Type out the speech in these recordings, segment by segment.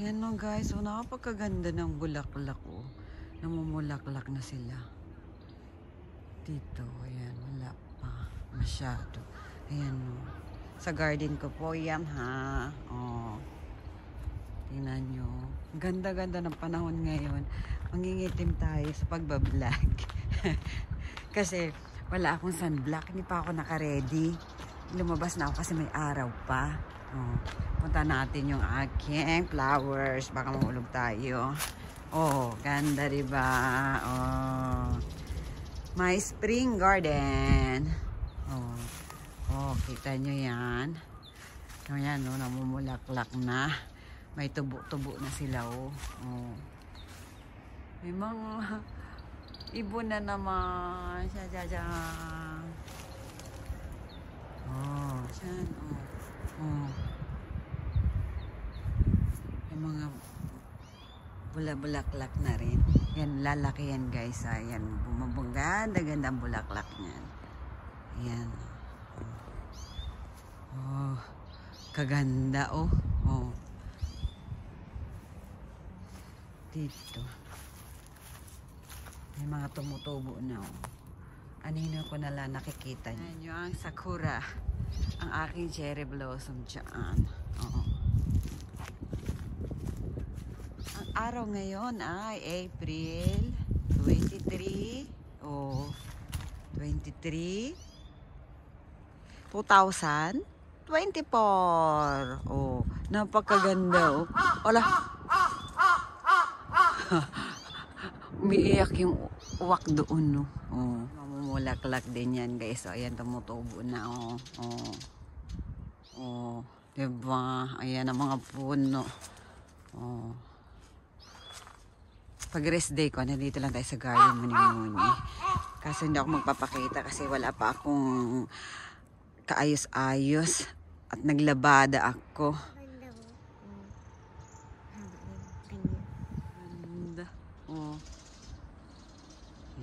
Yan no guys, so napakaganda ng bulaklak oh. Namumulaklak na sila. Dito, ayan, wala pa masyado. Ayan no. Sa garden ko po yan ha. Oh. Tingnan nyo. Ganda-ganda ng panahon ngayon. Mangingitim tayo sa pagbablog. Kasi wala akong sunblock. Hindi pa ako naka-ready. Lumabas na ako kasi may araw pa. Oh. Punta natin yung aking flowers. Baka mahulog tayo. Oh, ganda diba? Oh. My spring garden. Oh. Oh, kita nyo yan. So, yan, no, namumulaklak na. May tubo-tubo na sila, oh. Oh. May mga ibon na naman. Siya. Oh, siyan, oh. Oh. May mga bulaklak na rin. Yan, lalaki yan, guys. Ayan, ganda ang bulaklak niyan. Ayan. Oh, kaganda, oh. Oh. Dito. May mga tumutubo na, oh. Anino ko na lang nakikita niyo. Ayan yung ang sakura. Ang aking cherry blossom dyan. Oo. Ang araw ngayon ay April 23. Oh, 23. 2024. Oh, napakaganda, oh. Wala. Umiiyak yung uwak doon, no. Oh, mamumulaklak din yan, guys. So, ayan, tumutubo na, oh. Oh. Oh, diba? Ayan ang mga puno. Oh. Pag rest day ko, nandito lang tayo sa garden muni-muni. Kasi hindi ako magpapakita kasi wala pa akong kaayos-ayos at naglabada ako. Ganda. Oh.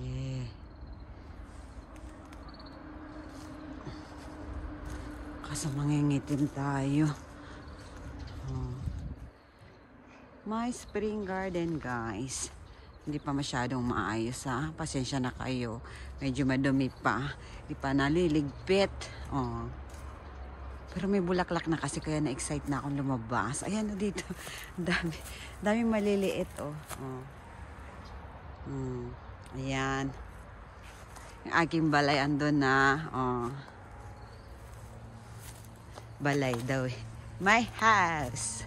Yeah. Kaso mangingitim tayo. Oh. My spring garden, guys. Hindi pa masyadong maayos, ha. Pasensya na kayo. Medyo madumi pa. Hindi pa naliligpit. Oh. Pero may bulaklak na kasi kaya na-excite na akong lumabas. Ayan na dito. Dami maliliit, oh. Oh. Ayan. Yung aking balay andun na. Oh. Balay daw eh. My house.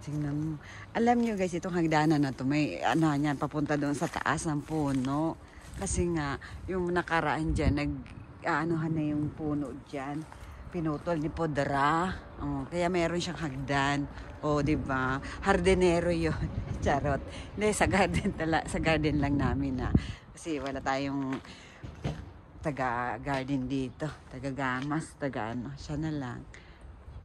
Tingnan mo. Alam nyo guys, itong hagdanan na to, may ano yan, papunta doon sa taas ng puno. Kasi nga, yung nakaraan dyan, nag-aanohan na yung puno dyan. Pinutol ni Podra. Oh, kaya meron siyang hagdan. O, diba? Hardinero yun. Charot. Hindi, sa garden lang namin na. Kasi wala tayong taga-garden dito. Taga-gamas, taga-ano. Siya na lang.